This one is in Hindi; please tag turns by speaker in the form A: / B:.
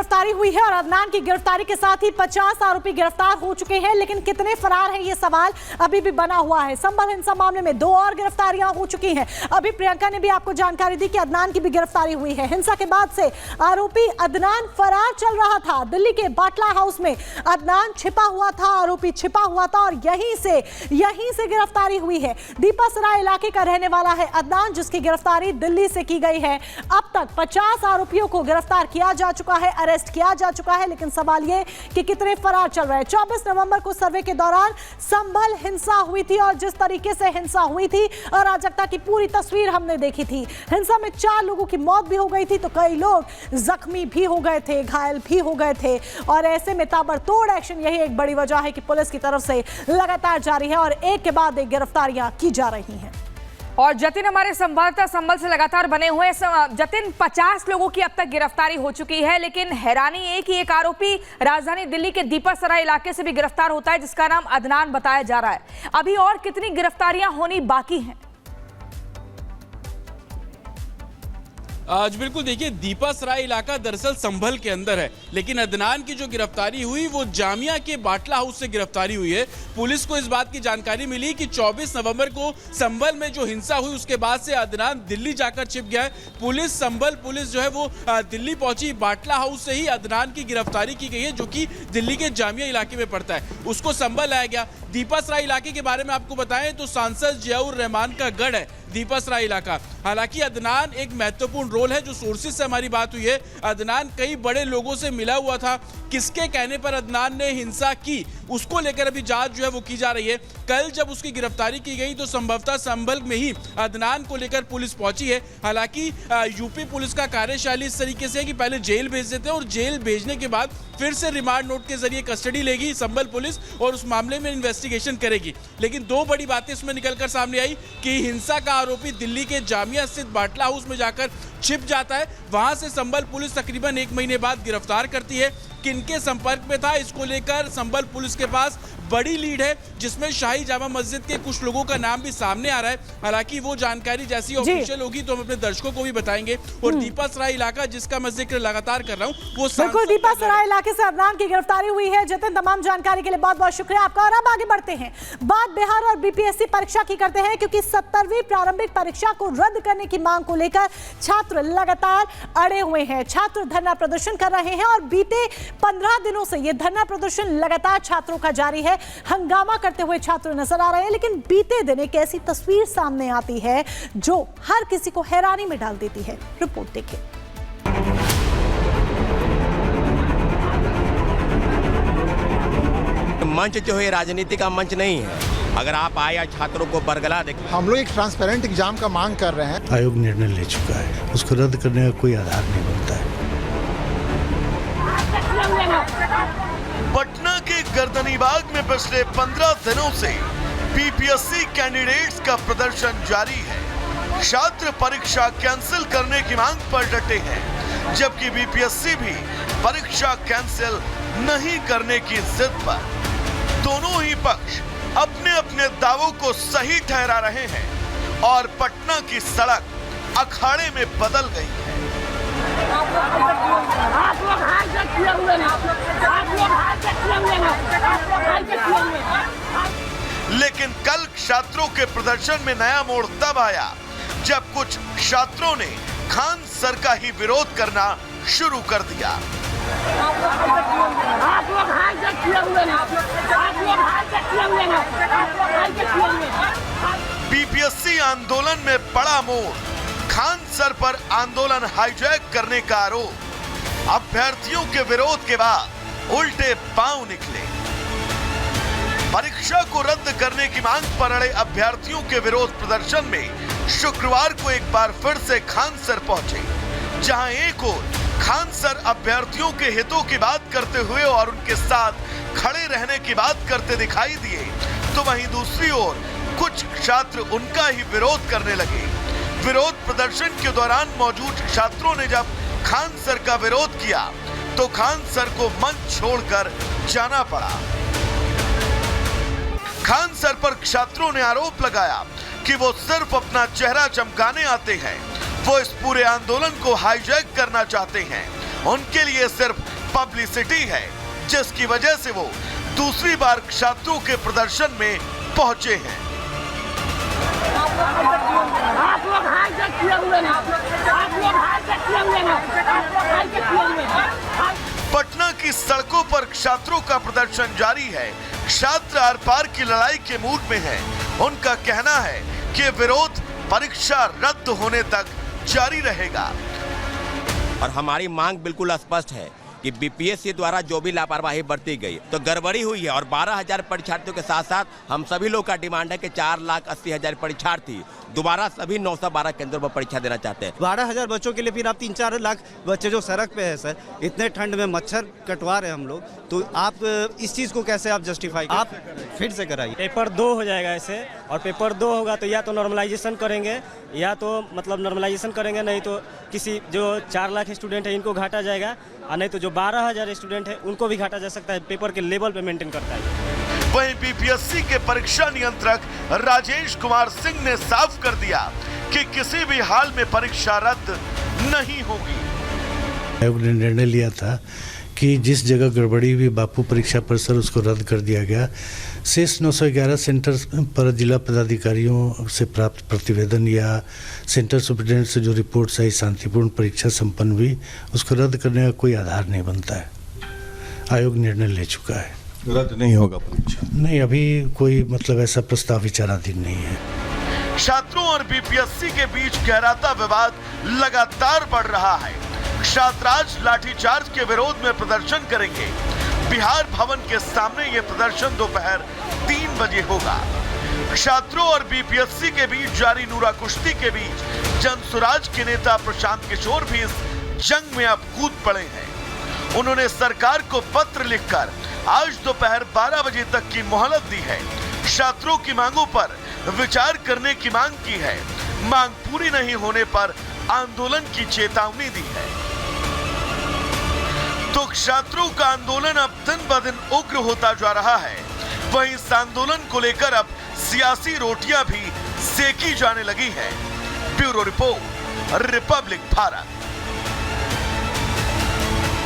A: गिरफ्तारी हुई है और अदनान की गिरफ्तारी के साथ ही 50 आरोपी गिरफ्तार हो चुके हैं, लेकिन कितने फरार हैं ये सवाल अभी भी बना हुआ है। संभल हिंसा मामले में 2 और गिरफ्तारियां हो चुकी हैं। अभी प्रियंका ने भी आपको जानकारी दी कि अदनान की भी गिरफ्तारी हुई है। हिंसा के बाद से आरोपी अदनान फरार चल रहा था। दिल्ली के बाटला हाउस में अदनान छिपा हुआ था, आरोपी छिपा हुआ था और यहीं से गिरफ्तारी हुई है। दीपासराय इलाके का रहने वाला है अदनान, जिसकी गिरफ्तारी दिल्ली से की गई है। अब तक 50 आरोपियों को गिरफ्तार किया जा चुका है, अरेस्ट किया जा चुका है, लेकिन सवाल यह कि कितने फरार चल रहे हैं। 24 नवंबर को सर्वे के दौरान संभल हिंसा हुई थी और जिस तरीके से हिंसा हुई थी, अराजकता की पूरी तस्वीर हमने देखी थी। हिंसा में 4 लोगों की मौत भी हो गई थी, तो कई लोग जख्मी भी हो गए थे, घायल भी हो गए थे। और ऐसे में ताबड़तोड़ एक्शन, यही एक बड़ी वजह है कि पुलिस की तरफ से लगातार जारी है और एक के बाद एक गिरफ्तारियां की जा रही हैं।
B: और जतिन हमारे संवाददाता संभल से लगातार बने हुए हैं। जतिन, 50 लोगों की अब तक गिरफ्तारी हो चुकी है, लेकिन हैरानी ये कि एक आरोपी राजधानी दिल्ली के दीपासराय इलाके से भी गिरफ्तार होता है, जिसका नाम अदनान बताया जा रहा है। अभी और कितनी गिरफ्तारियां होनी बाकी हैं?
C: आज बिल्कुल देखिए, दीपासराय इलाका दरअसल संभल के अंदर है, लेकिन अदनान की जो गिरफ्तारी हुई वो जामिया के बाटला हाउस से गिरफ्तारी हुई है। पुलिस को इस बात की जानकारी मिली कि 24 नवंबर को संभल में जो हिंसा हुई उसके बाद से अदनान दिल्ली जाकर छिप गया है। संभल पुलिस जो है वो दिल्ली पहुंची। बाटला हाउस से ही अदनान की गिरफ्तारी की गई है, जो कि दिल्ली के जामिया इलाके में पड़ता है। उसको संभल लाया गया। दीपासराय इलाके के बारे में आपको बताएं तो सांसद जियाउर रहमान का गढ़ है दीपासराय इलाका। हालांकि अदनान एक महत्वपूर्ण रोल है। जो सोर्सेज से हमारी बात हुई है, अदनान कई बड़े लोगों से मिला हुआ था। किसके कहने पर अदनान ने हिंसा की, उसको लेकर अभी जांच जो है वो की जा रही है। कल जब उसकी गिरफ्तारी की गई तो संभवतः संभल में ही अदनान को लेकर पुलिस पहुंची है। हालांकि यूपी पुलिस का कार्यशैली इस तरीके से है कि पहले जेल भेज देते हैं और जेल भेजने के बाद फिर से रिमांड नोट के जरिए कस्टडी लेगी संभल पुलिस और उस मामले में इन्वेस्टिगेशन करेगी। लेकिन 2 बड़ी बातें इसमें निकलकर सामने आई कि हिंसा का आरोपी दिल्ली के जामिया स्थित बाटला हाउस में जाकर छिप जाता है। वहां से संभल पुलिस तकरीबन 1 महीने बाद गिरफ्तार करती है। किनके संपर्क में था, इसको लेकर संभल पुलिस के पास बड़ी लीड है, जिसमें शाही जामा मस्जिद के कुछ लोगों का नाम भी सामने आ रहा है। हालांकि वो जानकारी जैसी ऑफिशियल होगी तो हम अपने दर्शकों को भी बताएंगे। और दीपासराय इलाका, जिसका मैं जिक्र लगातार कर रहा हूँ, वो
A: बिल्कुल दीपासराय इलाके से अदनान की गिरफ्तारी हुई है। जतिन, तमाम जानकारी के लिए बहुत बहुत शुक्रिया आपका। और अब आगे बढ़ते हैं, बात बिहार और बीपीएससी परीक्षा की करते हैं, क्योंकि 70वीं प्रारंभिक परीक्षा को रद्द करने की मांग को लेकर छात्र लगातार अड़े हुए हैं। छात्र धरना प्रदर्शन कर रहे हैं और बीते 15 दिनों से ये धरना प्रदर्शन लगातार छात्रों का जारी है। हंगामा करते हुए छात्र नजर आ रहे हैं, लेकिन बीते दिन एक ऐसी तस्वीर सामने आती है जो हर किसी को हैरानी में डाल देती है। रिपोर्ट देखिए।
D: मंच जो है राजनीति का मंच नहीं है। अगर आप आए छात्रों को बरगला देखें, हम लोग एक ट्रांसपेरेंट एग्जाम का मांग कर रहे हैं।
E: आयोग निर्णय ले चुका है, उसको रद्द करने का कोई आधार नहीं बनता है।
F: पटना के गर्दनीबाग में पिछले 15 दिनों से बीपीएससी कैंडिडेट्स का प्रदर्शन जारी है। छात्र परीक्षा कैंसिल करने की मांग पर डटे हैं, जबकि बीपीएससी भी परीक्षा कैंसिल नहीं करने की जिद पर। दोनों ही पक्ष अपने अपने दावों को सही ठहरा रहे हैं और पटना की सड़क अखाड़े में बदल गई है। लेकिन कल छात्रों के प्रदर्शन में नया मोड़ तब आया जब कुछ छात्रों ने खान सर का ही विरोध करना शुरू कर दिया। बीपीएससी आंदोलन में बड़ा मोड़, खान सर पर आंदोलन हाईजैक करने का आरोप। अभ्यर्थियों के विरोध के बाद उल्टे पांव निकले। परीक्षा को रद्द करने की मांग पर अड़े अभ्यर्थियों के विरोध प्रदर्शन में शुक्रवार को एक बार फिर से खान सर पहुंचे, जहां एक ओर खान सर अभ्यर्थियों के हितों की बात करते हुए और उनके साथ खड़े रहने की बात करते दिखाई दिए, तो वहीं दूसरी ओर कुछ छात्र उनका ही विरोध करने लगे। विरोध प्रदर्शन के दौरान मौजूद छात्रों ने जब खान सर का विरोध किया तो खान सर को मंच छोड़कर जाना पड़ा। खान सर पर छात्रों ने आरोप लगाया कि वो सिर्फ अपना चेहरा चमकाने आते हैं, वो इस पूरे आंदोलन को हाईजैक करना चाहते हैं उनके लिए सिर्फ पब्लिसिटी है, जिसकी वजह से वो दूसरी बार छात्रों के प्रदर्शन में पहुंचे हैं।
G: आप लोग हाईजैक किए हुए हैं, आप लोग हाईजैक किए हुए हैं, आप लोग हाईजैक किए हुए हैं।
F: पटना की सड़कों पर छात्रों का प्रदर्शन जारी है। छात्र आर पार की लड़ाई के मूड में हैं। उनका कहना है कि विरोध परीक्षा रद्द होने तक जारी रहेगा।
D: और हमारी मांग बिल्कुल स्पष्ट है कि बीपीएससी द्वारा जो भी लापरवाही बरती गई तो गड़बड़ी हुई है। और 12,000 परीक्षार्थियों के साथ साथ हम सभी लोग का डिमांड है कि 4,80,000 परीक्षार्थी दोबारा सभी 912 केंद्रों पर परीक्षा देना चाहते हैं।
H: 12,000 बच्चों के लिए फिर आप 3-4 लाख बच्चे जो सड़क पे है सर, इतने ठंड में मच्छर कटवा रहे हैं हम लोग, तो आप इस चीज़ को कैसे आप जस्टिफाई, आप फिर से कराइए।
I: पेपर 2 हो जाएगा ऐसे, और पेपर 2 होगा तो या तो नॉर्मलाइजेशन करेंगे, या तो मतलब नॉर्मलाइजेशन करेंगे, नहीं तो किसी जो 4 लाख स्टूडेंट है इनको घाटा जाएगा, और नहीं तो जो 12,000 स्टूडेंट है उनको भी घाटा जा सकता है। पेपर के लेवल पे मेंटेन करता है।
F: वहीं बीपीएससी के परीक्षा नियंत्रक राजेश कुमार सिंह ने साफ कर दिया कि किसी भी हाल में परीक्षा रद्द नहीं होगी।
E: आयोग ने निर्णय लिया था कि जिस जगह गड़बड़ी हुई बापू परीक्षा परिसर उसको रद्द कर दिया गया। शेष 911 सेंटर पर जिला पदाधिकारियों से प्राप्त प्रतिवेदन या सेंटर सुप्रिटेंडेंट से जो रिपोर्ट आई शांतिपूर्ण परीक्षा संपन्न हुई, उसको रद्द करने का कोई आधार नहीं बनता है। आयोग निर्णय ले चुका है,
J: रद्द नहीं होगा परीक्षा।
E: नहीं, अभी कोई मतलब ऐसा प्रस्ताव विचाराधीन नहीं है।
F: छात्रों और बीपीएससी के बीच गहराता विवाद लगातार बढ़ रहा है। छात्र आज लाठीचार्ज के विरोध में प्रदर्शन करेंगे। बिहार भवन के सामने ये प्रदर्शन दोपहर 3 बजे होगा। छात्रों और बीपीएससी के बीच जारी नूरा कुश्ती के बीच जनसुराज के नेता प्रशांत किशोर भी इस जंग में अब कूद पड़े हैं। उन्होंने सरकार को पत्र लिखकर आज दोपहर 12 बजे तक की मोहलत दी है। छात्रों की मांगों पर विचार करने की मांग की है। मांग पूरी नहीं होने पर आंदोलन की चेतावनी दी है। तो छात्रों का आंदोलन अब दिन ब दिन उग्र होता जा रहा है। वहीं इस आंदोलन को लेकर अब सियासी रोटियां भी सेकी जाने लगी हैं। Bureau report, Republic Bharat.